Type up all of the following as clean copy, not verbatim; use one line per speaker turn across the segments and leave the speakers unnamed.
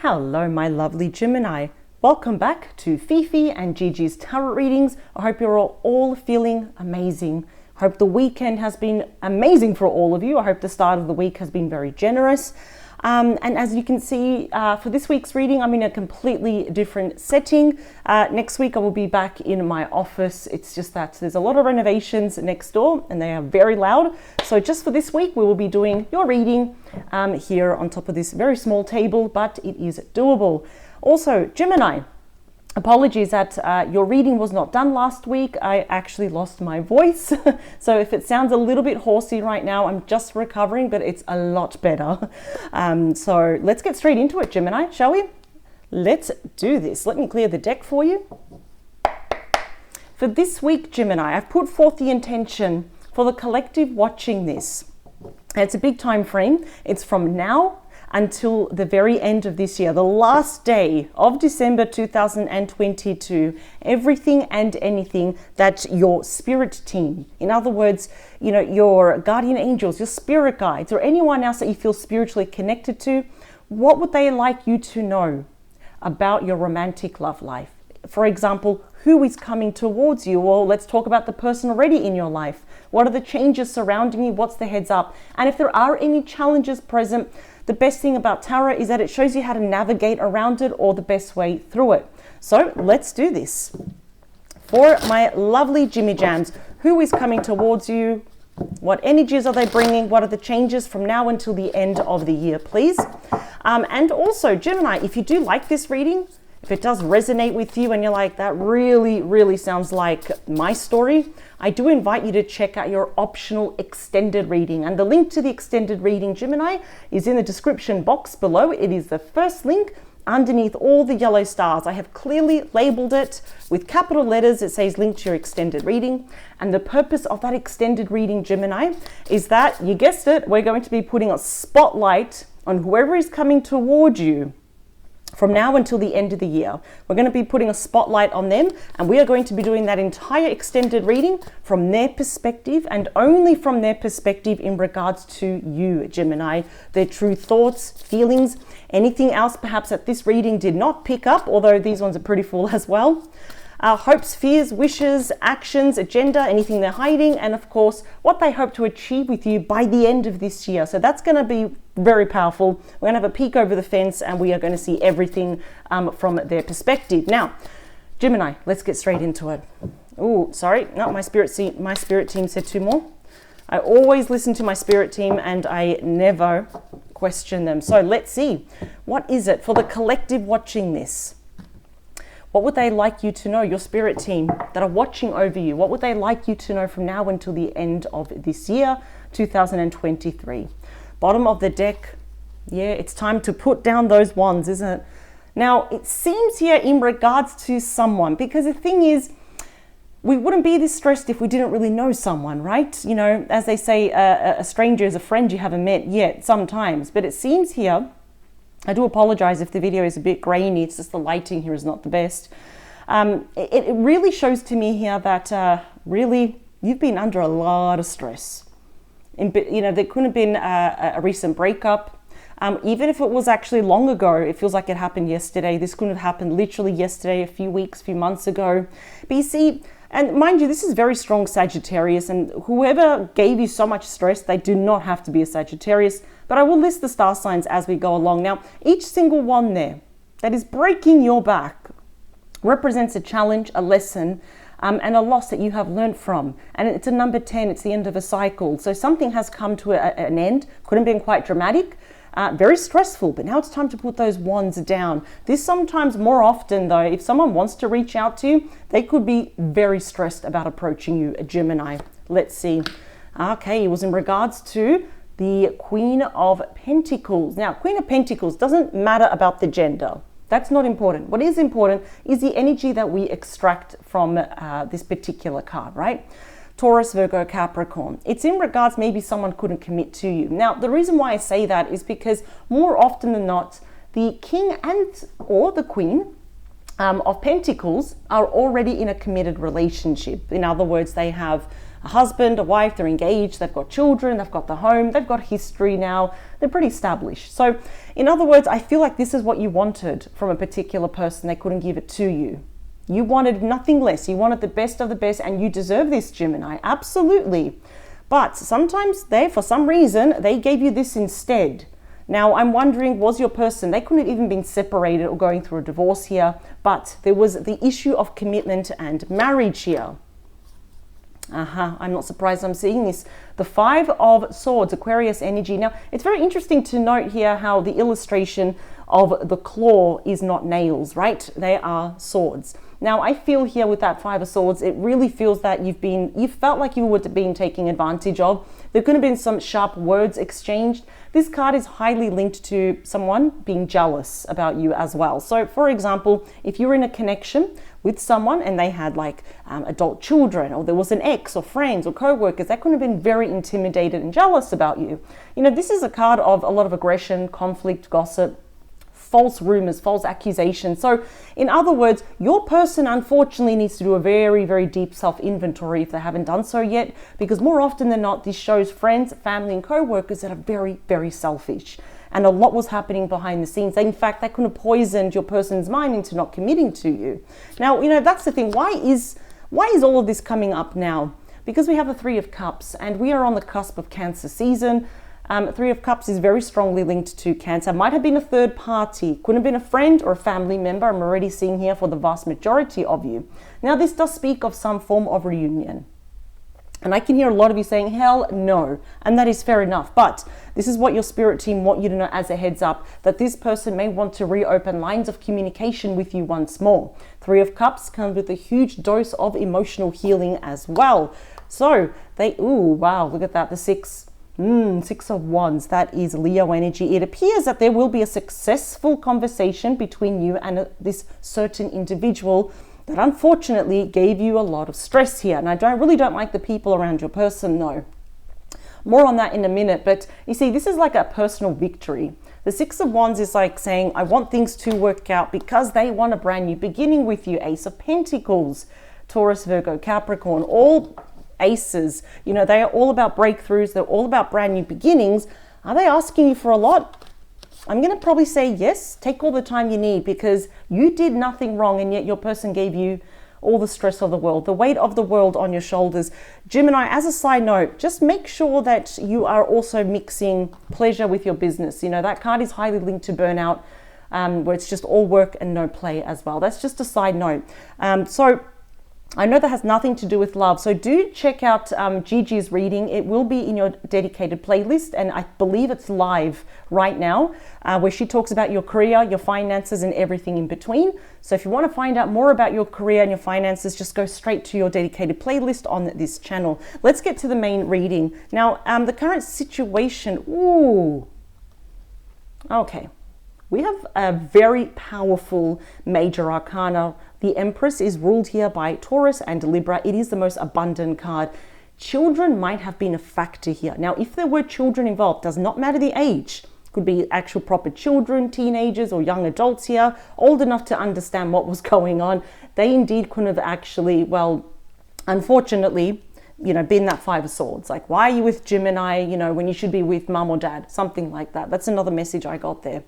Hello, my lovely Gemini. Welcome back to Fifi and Gigi's tarot readings. I hope you're all feeling amazing. I hope the weekend has been amazing for all of you. I hope the start of the week has been very generous. And as you can see, for this week's reading, I'm in a completely different setting. Next week, I will be back in my office. It's just that there's a lot of renovations next door and they are very loud. So just for this week, we will be doing your reading here on top of this very small table, but it is doable. Also, Gemini, apologies that your reading was not done last week. I actually lost my voice. So if it sounds a little bit horsey right now, I'm just recovering, but it's a lot better. So let's get straight into it, Gemini, shall we? Let's do this. Let me clear the deck for you. For this week, Gemini, I've put forth the intention for the collective watching this. It's a big time frame. It's from now until the very end of this year, the last day of December 2022, everything and anything that your spirit team, in other words, your guardian angels, your spirit guides, or anyone else that you feel spiritually connected to, what would they like you to know about your romantic love life? For example, who is coming towards you? Or let's talk about the person already in your life. What are the changes surrounding you? What's the heads up? And if there are any challenges present, the best thing about tarot is that it shows you how to navigate around it or the best way through it. So let's do this. For my lovely Jimmy Jams, who is coming towards you? What energies are they bringing? What are the changes from now until the end of the year, please? And also, Gemini, if you do like this reading, if it does resonate with you and you're like, that really sounds like my story, I do invite you to check out your optional extended reading. And the link to the extended reading, Gemini, is in the description box below. It is the first link underneath all the yellow stars. I have clearly labeled it with capital letters. It says link to your extended reading. And the purpose of that extended reading, Gemini, is that, you guessed it, we're going to be putting a spotlight on whoever is coming toward you from now until the end of the year. We're going to be putting a spotlight on them, and we are going to be doing that entire extended reading from their perspective, and only from their perspective in regards to you, Gemini, their true thoughts, feelings, anything else perhaps that this reading did not pick up, although these ones are pretty full as well. Hopes, fears, wishes, actions, agenda, anything they're hiding, and of course, what they hope to achieve with you by the end of this year. So that's going to be very powerful. We're going to have a peek over the fence and we are going to see everything from their perspective. Now, Gemini, let's get straight into it. Oh, sorry. No, my spirit team said two more. I always listen to my spirit team and I never question them. So let's see. What is it for the collective watching this? What would they like you to know, your spirit team that are watching over you? What would they like you to know from now until the end of this year, 2023? Bottom of the deck, yeah, it's time to put down those wands, isn't it? Now, it seems here in regards to someone, because the thing is, we wouldn't be this stressed if we didn't really know someone, right? As they say, a stranger is a friend you haven't met yet sometimes. But it seems here, I do apologize if the video is a bit grainy, it's just the lighting here is not the best. It really shows to me here that really you've been under a lot of stress. There couldn't have been a recent breakup. Even if it was actually long ago, it feels like it happened yesterday. This couldn't have happened literally yesterday, a few weeks, few months ago. But you see, and mind you, this is very strong Sagittarius, and whoever gave you so much stress, they do not have to be a Sagittarius. But I will list the star signs as we go along. Now, each single one there that is breaking your back represents a challenge, a lesson, and a loss that you have learned from. And it's a number 10, it's the end of a cycle. So something has come to an end, could have been quite dramatic, very stressful, but now it's time to put those wands down. This sometimes more often though, if someone wants to reach out to you, they could be very stressed about approaching you, a Gemini. Let's see. Okay, it was in regards to the Queen of Pentacles. Now, Queen of Pentacles doesn't matter about the gender. That's not important. What is important is the energy that we extract from this particular card, right? Taurus, Virgo, Capricorn. It's in regards maybe someone couldn't commit to you. Now, the reason why I say that is because more often than not, the King or the Queen of Pentacles are already in a committed relationship. In other words, they have a husband, a wife, they're engaged, they've got children, they've got the home, they've got history now, they're pretty established. So in other words, I feel like this is what you wanted from a particular person. They couldn't give it to you. You wanted nothing less. You wanted the best of the best, and you deserve this, Gemini. Absolutely. But sometimes for some reason, they gave you this instead. Now, I'm wondering, was your person, they couldn't have even been separated or going through a divorce here, but there was the issue of commitment and marriage here. I'm not surprised I'm seeing this. The Five of Swords, Aquarius energy. Now, it's very interesting to note here how the illustration of the claw is not nails, right? They are swords. Now, I feel here with that Five of Swords, it really feels that you felt like you were being taken advantage of. There could have been some sharp words exchanged. This card is highly linked to someone being jealous about you as well. So, for example, if you're in a connection with someone and they had like adult children, or there was an ex or friends or co-workers, that could have been very intimidated and jealous about you. You know, this is a card of a lot of aggression, conflict, gossip, false rumors, false accusations. So in other words, your person unfortunately needs to do a very, very deep self-inventory if they haven't done so yet, because more often than not, this shows friends, family and co-workers that are very, very selfish. And a lot was happening behind the scenes. In fact, that could have poisoned your person's mind into not committing to you. Now, you know, that's the thing. Why is all of this coming up now? Because we have the Three of Cups and we are on the cusp of Cancer season. Three of Cups is very strongly linked to Cancer. Might have been a third party, couldn't have been a friend or a family member. I'm already seeing here for the vast majority of you. Now, this does speak of some form of reunion. And I can hear a lot of you saying, hell no. And that is fair enough. But this is what your spirit team want you to know as a heads up, that this person may want to reopen lines of communication with you once more. Three of Cups comes with a huge dose of emotional healing as well. So wow, look at that. The Six of Wands, that is Leo energy. It appears that there will be a successful conversation between you and this certain individual that unfortunately gave you a lot of stress here. And I really don't like the people around your person, no. More on that in a minute, but you see, this is like a personal victory. The Six of Wands is like saying, I want things to work out because they want a brand new beginning with you. Ace of Pentacles, Taurus, Virgo, Capricorn, all aces. You know, they are all about breakthroughs. They're all about brand new beginnings. Are they asking you for a lot? I'm going to probably say yes. Take all the time you need because you did nothing wrong and yet your person gave you all the stress of the world, the weight of the world on your shoulders. Gemini, as a side note, just make sure that you are also mixing pleasure with your business. You know, that card is highly linked to burnout, where it's just all work and no play as well. That's just a side note. So I know that has nothing to do with love. So do check out Gigi's reading. It will be in your dedicated playlist. And I believe it's live right now, where she talks about your career, your finances, and everything in between. So if you want to find out more about your career and your finances, just go straight to your dedicated playlist on this channel. Let's get to the main reading. Now, the current situation. Ooh. Okay. We have a very powerful major arcana. The Empress is ruled here by Taurus and Libra. It is the most abundant card. Children might have been a factor here. Now, if there were children involved, does not matter the age. Could be actual proper children, teenagers or young adults here, old enough to understand what was going on. They indeed couldn't have actually, well, unfortunately, you know, been that Five of Swords. Like, why are you with Gemini, you know, when you should be with mum or dad? Something like that. That's another message I got there.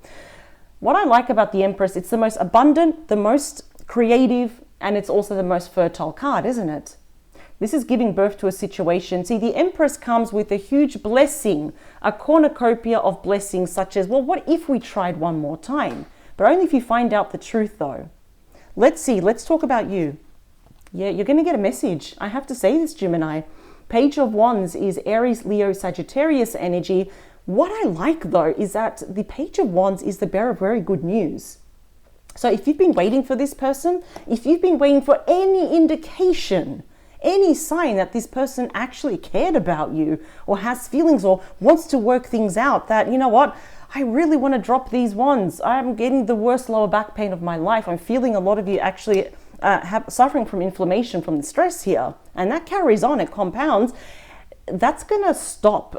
What I like about the Empress, it's the most abundant, the most creative, and it's also the most fertile card, isn't it? This is giving birth to a situation. See, the Empress comes with a huge blessing, a cornucopia of blessings such as, well, what if we tried one more time? But only if you find out the truth, though. Let's see. Let's talk about you. Yeah, you're going to get a message. I have to say this, Gemini. Page of Wands is Aries, Leo, Sagittarius energy. What I like, though, is that the Page of Wands is the bearer of very good news. So if you've been waiting for this person, if you've been waiting for any indication, any sign that this person actually cared about you or has feelings or wants to work things out, that, you know what, I really want to drop these wands. I'm getting the worst lower back pain of my life. I'm feeling a lot of you actually suffering from inflammation from the stress here. And that carries on, it compounds. That's going to stop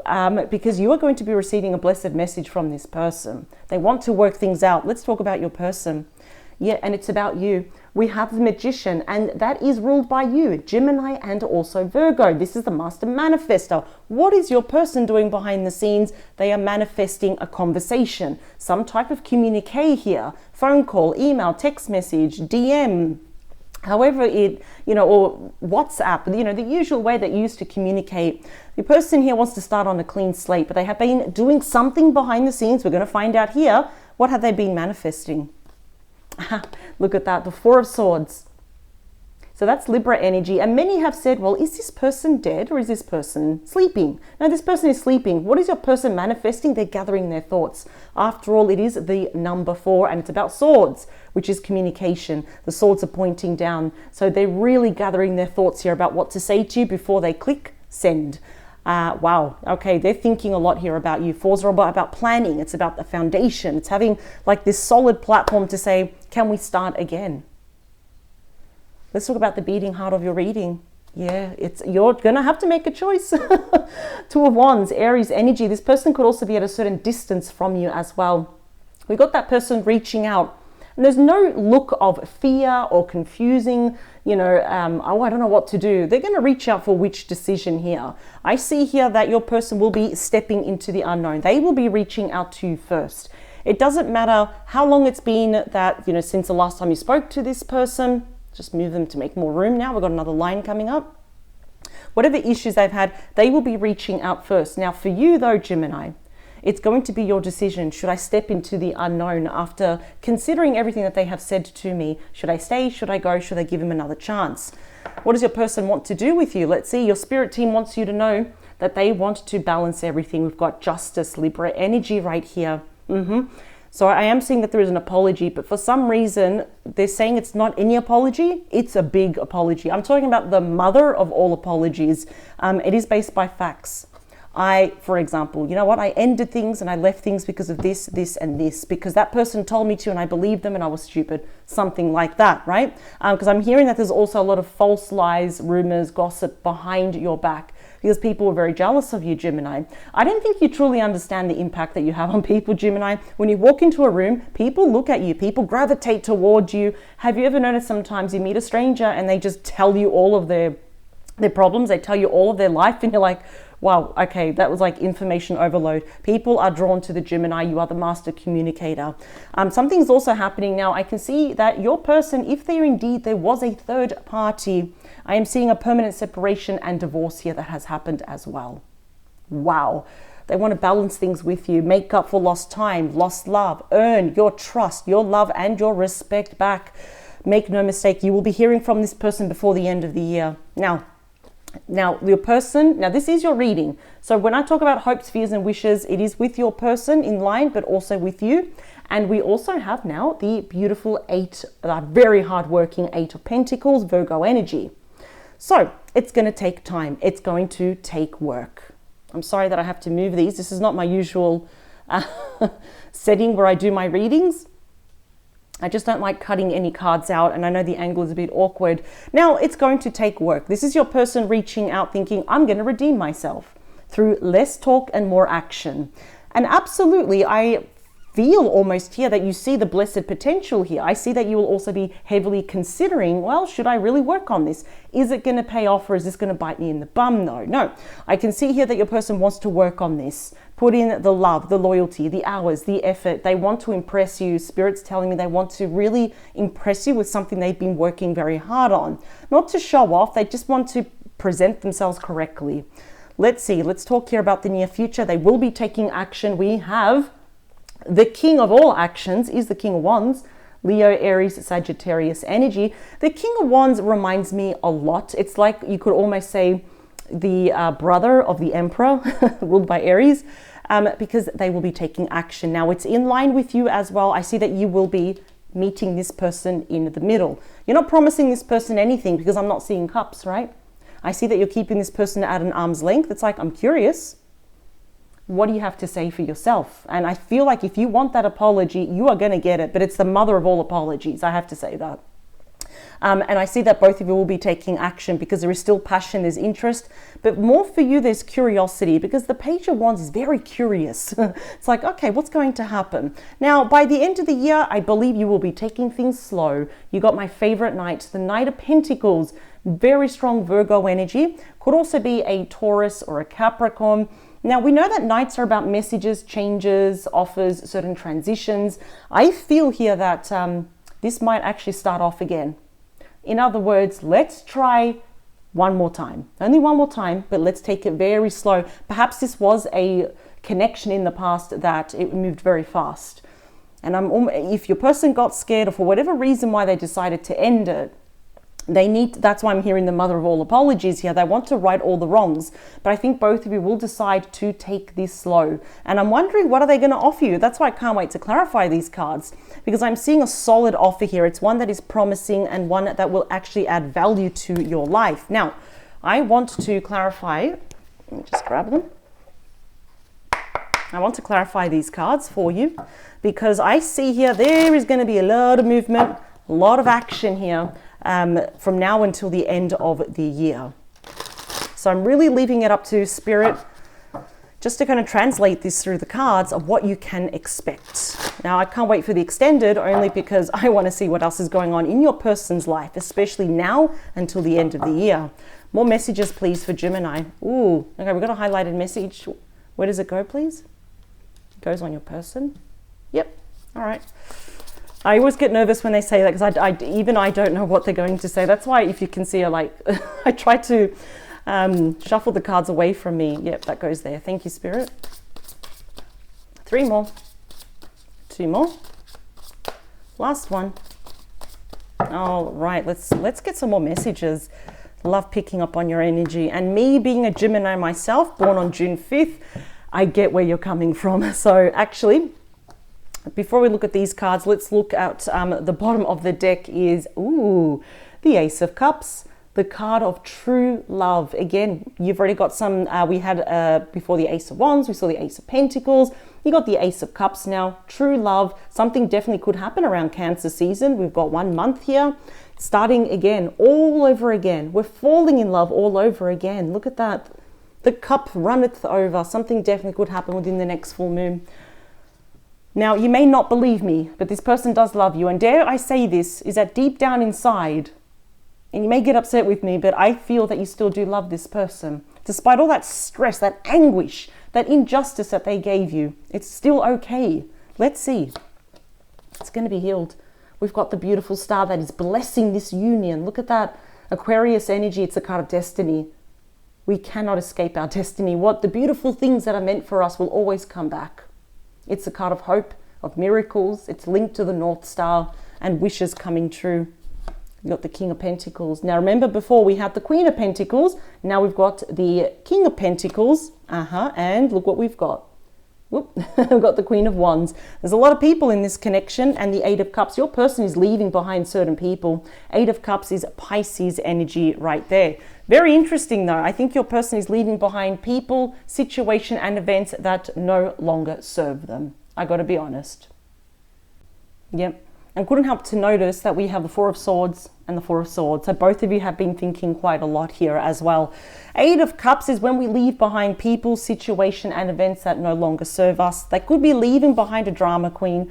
because you are going to be receiving a blessed message from this person. They want to work things out. Let's talk about your person. Yeah, and it's about you. We have the Magician, and that is ruled by you, Gemini and also Virgo. This is the Master Manifestor. What is your person doing behind the scenes? They are manifesting a conversation, some type of communique here, phone call, email, text message, DM, however it, or WhatsApp, the usual way that you used to communicate. The person here wants to start on a clean slate, but they have been doing something behind the scenes. We're going to find out here. What have they been manifesting? Look at that, the Four of Swords. So that's Libra energy. And many have said, well, is this person dead or is this person sleeping? No, this person is sleeping. What is your person manifesting? They're gathering their thoughts. After all, it is the number 4 and it's about swords, which is communication. The swords are pointing down. So they're really gathering their thoughts here about what to say to you before they click send. Wow. Okay. They're thinking a lot here about you. Fours are about planning. It's about the foundation. It's having like this solid platform to say, can we start again? Let's talk about the beating heart of your reading. Yeah, you're going to have to make a choice. Two of Wands, Aries energy. This person could also be at a certain distance from you as well. We got that person reaching out. And there's no look of fear or confusing, oh, I don't know what to do. They're going to reach out for which decision here. I see here that your person will be stepping into the unknown. They will be reaching out to you first. It doesn't matter how long it's been that, since the last time you spoke to this person. Just move them to make more room now. We've got another line coming up. Whatever issues they've had, they will be reaching out first. Now for you though, Gemini, it's going to be your decision. Should I step into the unknown after considering everything that they have said to me? Should I stay? Should I go? Should I give them another chance? What does your person want to do with you? Let's see. Your spirit team wants you to know that they want to balance everything. We've got Justice, Libra energy right here. So I am seeing that there is an apology, but for some reason, they're saying it's not any apology. It's a big apology. I'm talking about the mother of all apologies. It is based by facts. For example, I ended things and I left things because of this, this, and this, because that person told me to and I believed them and I was stupid. Something like that, right? Because I'm hearing that there's also a lot of false lies, rumors, gossip behind your back because people were very jealous of you, Gemini. I don't think you truly understand the impact that you have on people, Gemini. When you walk into a room, people look at you, people gravitate towards you. Have you ever noticed sometimes you meet a stranger and they just tell you all of their problems, they tell you all of their life and you're like, wow, okay, that was like information overload. People are drawn to the Gemini. You are the master communicator. Something's also happening now. I can see that your person, if there was a third party, I am seeing a permanent separation and divorce here that has happened as well. Wow. They want to balance things with you, make up for lost time, lost love, earn your trust, your love, and your respect back. Make no mistake, you will be hearing from this person before the end of the year. Now, your person, this is your reading. So when I talk about hopes, fears, and wishes, it is with your person in line, but also with you. And we also have now the beautiful very hardworking 8 of Pentacles, Virgo energy. So it's going to take time. It's going to take work. I'm sorry that I have to move these. This is not my usual setting where I do my readings. I just don't like cutting any cards out, and I know the angle is a bit awkward. Now, it's going to take work. This is your person reaching out thinking, I'm going to redeem myself through less talk and more action. And absolutely, I feel almost here that you see the blessed potential here. I see that you will also be heavily considering, well, should I really work on this? Is it going to pay off or is this going to bite me in the bum? No. I can see here that your person wants to work on this. Put in the love, the loyalty, the hours, the effort. They want to impress you. Spirit's telling me they want to really impress you with something they've been working very hard on. Not to show off, they just want to present themselves correctly. Let's see, let's talk here about the near future. They will be taking action. We have the king of all actions is the King of Wands, Leo, Aries, Sagittarius energy. The King of Wands reminds me a lot. It's like you could almost say the brother of the Emperor, ruled by Aries, because they will be taking action. Now, it's in line with you as well. I see that you will be meeting this person in the middle. You're not promising this person anything because I'm not seeing cups, right? I see that you're keeping this person at an arm's length. It's like, I'm curious. What do you have to say for yourself? And I feel like if you want that apology, you are going to get it. But it's the mother of all apologies. I have to say that. And I see that both of you will be taking action because there is still passion, there's interest, but more for you, there's curiosity because the Page of Wands is very curious. It's like, okay, what's going to happen? Now, by the end of the year, I believe you will be taking things slow. You got my favorite knight, the Knight of Pentacles, very strong Virgo energy. Could also be a Taurus or a Capricorn. Now, we know that nights are about messages, changes, offers, certain transitions. I feel here that this might actually start off again. In other words, let's try one more time. Only one more time, but let's take it very slow. Perhaps this was a connection in the past that it moved very fast. And if your person got scared or for whatever reason why they decided to end it, that's why I'm hearing the mother of all apologies here. They want to right all the wrongs, but I think both of you will decide to take this slow. And I'm wondering, what are they going to offer you? That's why I can't wait to clarify these cards, because I'm seeing a solid offer here. It's one that is promising and one that will actually add value to your life. Now, I want to clarify, let me just grab them. I want to clarify these cards for you because I see here there is going to be a lot of movement, a lot of action here. From now until the end of the year. So I'm really leaving it up to Spirit just to kind of translate this through the cards of what you can expect. Now, I can't wait for the extended only because I want to see what else is going on in your person's life, especially now until the end of the year. More messages, please, for Gemini. Ooh, okay, we've got a highlighted message. Where does it go, please? It goes on your person. Yep, all right. I always get nervous when they say that because even I don't know what they're going to say. That's why, if you can see, I try to shuffle the cards away from me. Yep, that goes there. Thank you, Spirit. 3 more. 2 more. Last one. All right, let's get some more messages. Love picking up on your energy. And me being a Gemini myself, born on June 5th, I get where you're coming from. So actually, before we look at these cards, let's look at the bottom of the deck is, the Ace of Cups, the card of true love. Again, you've already got some, we had before the Ace of Wands, we saw the Ace of Pentacles, you got the Ace of Cups now, true love. Something definitely could happen around Cancer season. We've got 1 month here, starting again, all over again. We're falling in love all over again. Look at that. The cup runneth over. Something definitely could happen within the next full moon. Now, you may not believe me, but this person does love you. And dare I say this, is that deep down inside, and you may get upset with me, but I feel that you still do love this person. Despite all that stress, that anguish, that injustice that they gave you, it's still okay. Let's see. It's going to be healed. We've got the beautiful star that is blessing this union. Look at that Aquarius energy. It's a card of destiny. We cannot escape our destiny. What the beautiful things that are meant for us will always come back. It's a card of hope, of miracles. It's linked to the North Star and wishes coming true. You've got the King of Pentacles. Now remember, before we had the Queen of Pentacles. Now we've got the King of Pentacles. And look what we've got. Whoop. We've got the Queen of Wands. There's a lot of people in this connection, and the Eight of Cups. Your person is leaving behind certain people. Eight of Cups is Pisces energy right there. Very interesting though. I think your person is leaving behind people, situation and events that no longer serve them. I got to be honest. Yep. And couldn't help to notice that we have the Four of Swords and the Four of Swords. So both of you have been thinking quite a lot here as well. Eight of Cups is when we leave behind people, situation and events that no longer serve us. They could be leaving behind a drama queen.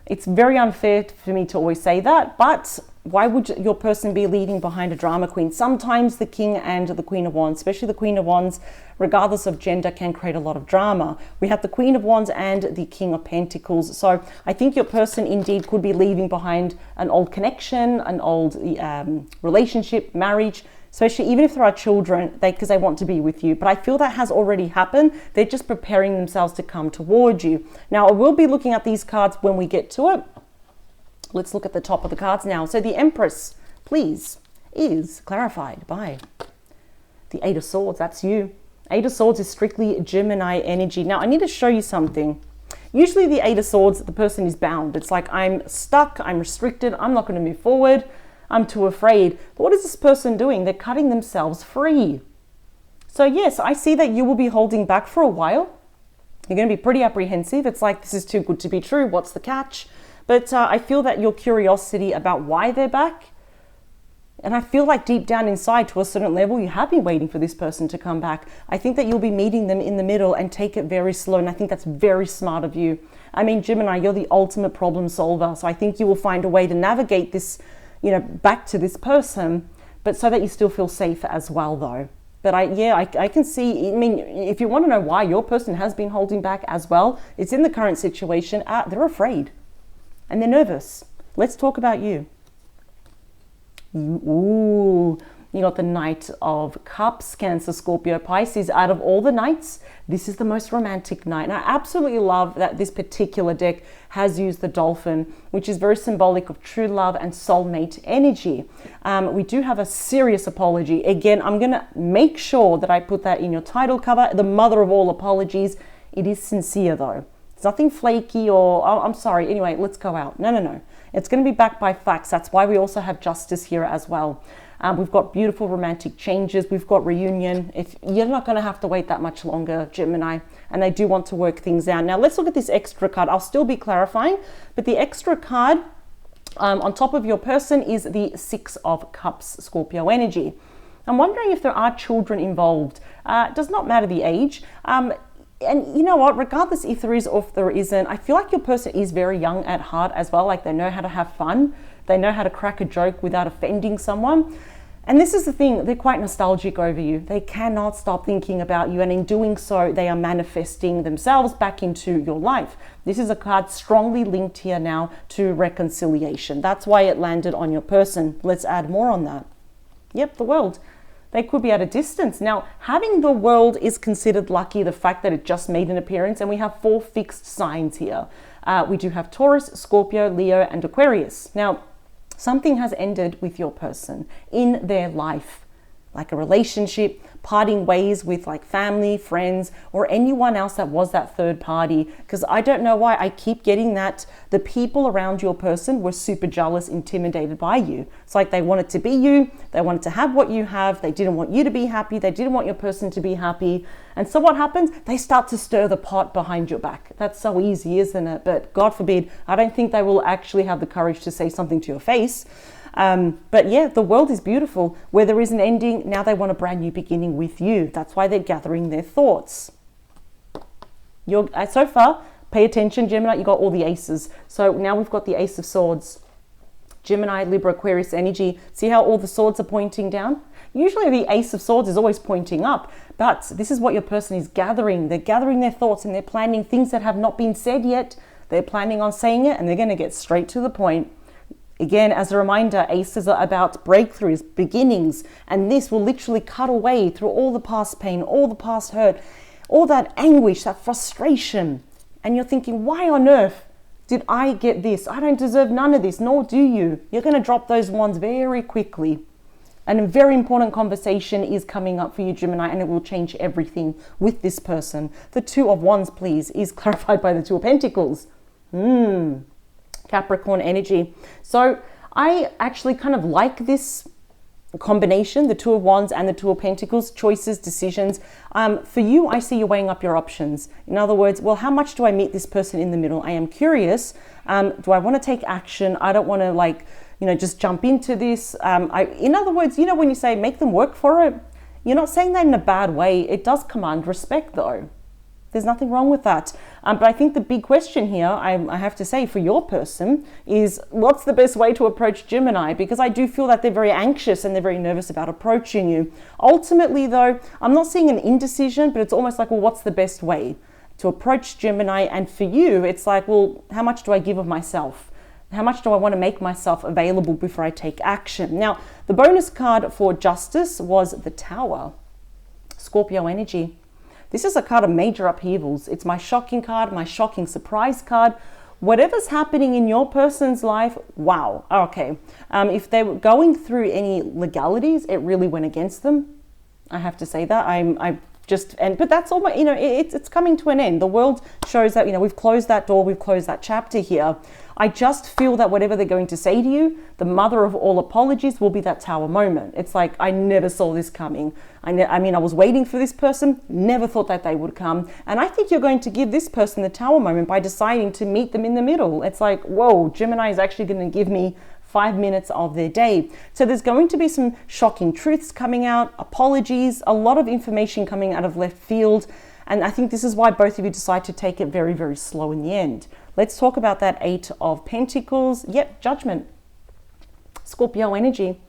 It's very unfair for me to always say that, but why would your person be leaving behind a drama queen? Sometimes the King and the Queen of Wands, especially the Queen of Wands, regardless of gender, can create a lot of drama. We have the Queen of Wands and the King of Pentacles. So I think your person indeed could be leaving behind an old connection, an old relationship, marriage, especially even if there are children, because they want to be with you. But I feel that has already happened. They're just preparing themselves to come towards you. Now, I will be looking at these cards when we get to it. Let's look at the top of the cards now. So the Empress, please, is clarified by the Eight of Swords. That's you. Eight of Swords is strictly Gemini energy. Now, I need to show you something. Usually the Eight of Swords, the person is bound. It's like, I'm stuck, I'm restricted, I'm not going to move forward, I'm too afraid. But what is this person doing? They're cutting themselves free. So yes, I see that you will be holding back for a while. You're going to be pretty apprehensive. It's like, this is too good to be true. What's the catch? But I feel that your curiosity about why they're back And I feel like deep down inside, to a certain level, you have been waiting for this person to come back. I think that you'll be meeting them in the middle and take it very slow. And I think that's very smart of you. I mean, Gemini, you're the ultimate problem solver. So I think you will find a way to navigate this, back to this person, but so that you still feel safe as well, though. But I can see, I mean, if you want to know why your person has been holding back as well, it's in the current situation. They're afraid and they're nervous. Let's talk about you. Ooh, you got the Knight of Cups, Cancer, Scorpio, Pisces. Out of all the Knights, this is the most romantic Knight. And I absolutely love that this particular deck has used the dolphin, which is very symbolic of true love and soulmate energy. We do have a serious apology. Again, I'm going to make sure that I put that in your title cover. The mother of all apologies. It is sincere, though. It's nothing flaky or, oh, I'm sorry. Anyway, let's go out. No. It's going to be backed by facts. That's why we also have justice here as well. We've got beautiful romantic changes. We've got reunion. If you're not going to have to wait that much longer, Gemini, and they do want to work things out. Now, let's look at this extra card. I'll still be clarifying, but the extra card on top of your person is the Six of Cups, Scorpio energy. I'm wondering if there are children involved. It does not matter the age. And you know what, regardless if there is or if there isn't, I feel like your person is very young at heart as well. Like they know how to have fun. They know how to crack a joke without offending someone. And this is the thing, they're quite nostalgic over you. They cannot stop thinking about you. And in doing so, they are manifesting themselves back into your life. This is a card strongly linked here now to reconciliation. That's why it landed on your person. Let's add more on that. Yep, the World. They could be at a distance. Now, having the World is considered lucky, the fact that it just made an appearance, and we have 4 fixed signs here. We do have Taurus, Scorpio, Leo, and Aquarius. Now, something has ended with your person in their life, like a relationship, parting ways with like family, friends, or anyone else that was that third party. Because I don't know why I keep getting that the people around your person were super jealous, intimidated by you. It's like they wanted to be you, they wanted to have what you have, they didn't want you to be happy, they didn't want your person to be happy. And so what happens? They start to stir the pot behind your back. That's so easy, isn't it? But God forbid, I don't think they will actually have the courage to say something to your face. But yeah, the World is beautiful. Where there is an ending, now they want a brand new beginning with you. That's why they're gathering their thoughts. So far, pay attention, Gemini, you got all the aces. So now we've got the Ace of Swords. Gemini, Libra, Aquarius energy. See how all the swords are pointing down? Usually the Ace of Swords is always pointing up, but this is what your person is gathering. They're gathering their thoughts and they're planning things that have not been said yet. They're planning on saying it and they're going to get straight to the point. Again, as a reminder, aces are about breakthroughs, beginnings, and this will literally cut away through all the past pain, all the past hurt, all that anguish, that frustration. And you're thinking, why on earth did I get this? I don't deserve none of this, nor do you. You're going to drop those ones very quickly. And a very important conversation is coming up for you, Gemini, and it will change everything with this person. The Two of Wands, please, is clarified by the Two of Pentacles. Capricorn energy. So I actually kind of like this combination, the Two of Wands and the Two of Pentacles, choices, decisions. For you, I see you weighing up your options. In other words, well, how much do I meet this person in the middle? I am curious. Do I want to take action? I don't want to just jump into this. In other words, when you say make them work for it, you're not saying that in a bad way. It does command respect though. There's nothing wrong with that. But I think the big question here, I have to say for your person, is what's the best way to approach Gemini? Because I do feel that they're very anxious and they're very nervous about approaching you. Ultimately, though, I'm not seeing an indecision, but it's almost like, well, what's the best way to approach Gemini? And for you, it's like, well, how much do I give of myself? How much do I want to make myself available before I take action? Now, the bonus card for justice was the Tower, Scorpio energy. This is a card of major upheavals. It's my shocking card, my shocking surprise card. Whatever's happening in your person's life, wow, okay. If they were going through any legalities, it really went against them. I have to say that. But that's all. It's coming to an end. The World shows that we've closed that door, we've closed that chapter here. I just feel that whatever they're going to say to you, the mother of all apologies will be that Tower moment. It's like, I never saw this coming. I was waiting for this person, never thought that they would come. And I think you're going to give this person the Tower moment by deciding to meet them in the middle. It's like, whoa, Gemini is actually going to give me 5 minutes of their day. So there's going to be some shocking truths coming out, apologies, a lot of information coming out of left field. And I think this is why both of you decide to take it very, very slow in the end. Let's talk about that 8 of Pentacles. Yep, Judgment. Scorpio energy.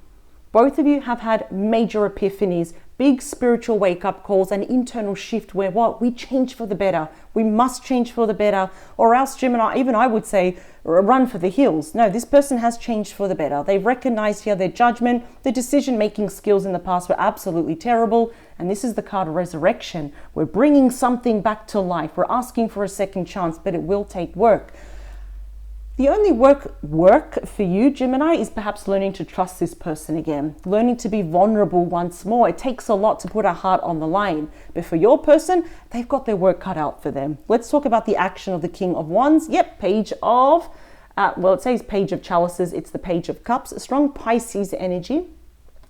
Both of you have had major epiphanies, big spiritual wake-up calls, an internal shift where what? We change for the better. We must change for the better, or else, Gemini, even I would say, run for the hills. No, this person has changed for the better. They've recognized here their judgment, the decision-making skills in the past were absolutely terrible, and this is the card of resurrection. We're bringing something back to life. We're asking for a second chance, but it will take work. The only work for you, Gemini, is perhaps learning to trust this person again, learning to be vulnerable once more. It takes a lot to put our heart on the line. But for your person, they've got their work cut out for them. Let's talk about the action of the King of Wands. Yep, Page of, it says Page of Chalices. It's the Page of Cups, a strong Pisces energy.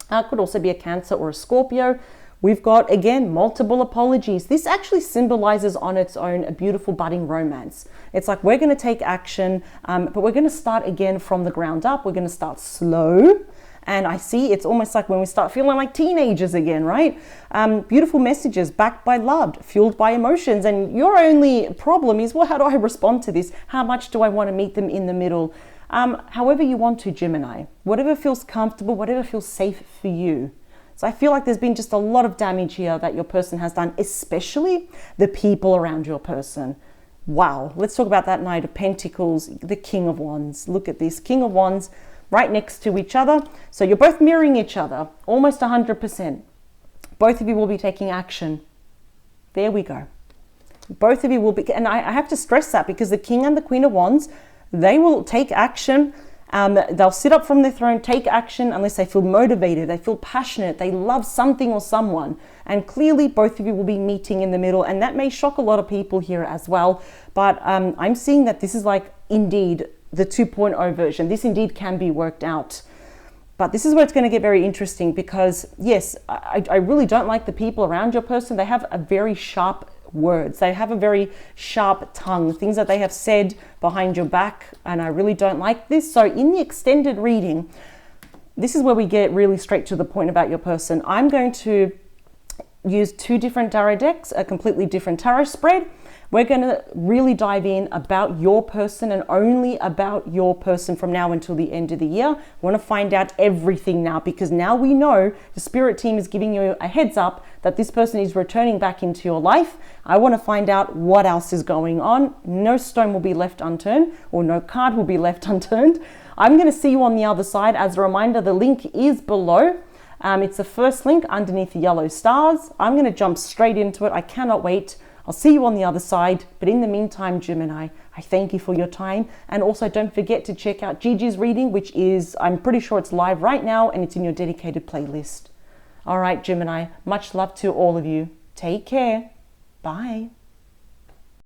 Could also be a Cancer or a Scorpio. We've got, again, multiple apologies. This actually symbolizes on its own a beautiful budding romance. It's like we're going to take action, but we're going to start again from the ground up. We're going to start slow. And I see it's almost like when we start feeling like teenagers again, right? Beautiful messages backed by love, fueled by emotions. And your only problem is, well, how do I respond to this? How much do I want to meet them in the middle? However you want to, Gemini. Whatever feels comfortable, whatever feels safe for you. So I feel like there's been just a lot of damage here that your person has done, especially the people around your person. Wow. Let's talk about that Knight of Pentacles, the King of Wands. Look at this, King of Wands right next to each other. So you're both mirroring each other, almost 100%. Both of you will be taking action. There we go. Both of you will be, and I have to stress that because the King and the Queen of Wands, they will take action. They'll sit up from their throne, take action unless they feel motivated, they feel passionate, they love something or someone. And clearly both of you will be meeting in the middle, and that may shock a lot of people here as well. But I'm seeing that this is like indeed the 2.0 version. This indeed can be worked out. But this is where it's going to get very interesting because yes, I really don't like the people around your person. They have a very sharp words. They have a very sharp tongue, things that they have said behind your back, and I really don't like this. So in the extended reading, this is where we get really straight to the point about your person. I'm going to use 2 different tarot decks, a completely different tarot spread. We're going to really dive in about your person and only about your person from now until the end of the year. I want to find out everything now because now we know the spirit team is giving you a heads up that this person is returning back into your life. I want to find out what else is going on. No stone will be left unturned, or no card will be left unturned. I'm going to see you on the other side. As a reminder, the link is below. It's the first link underneath the yellow stars. I'm going to jump straight into it. I cannot wait. I'll see you on the other side. But in the meantime, Gemini, I thank you for your time. And also don't forget to check out Gigi's reading, which is, I'm pretty sure it's live right now and it's in your dedicated playlist. All right, Gemini, much love to all of you. Take care. Bye.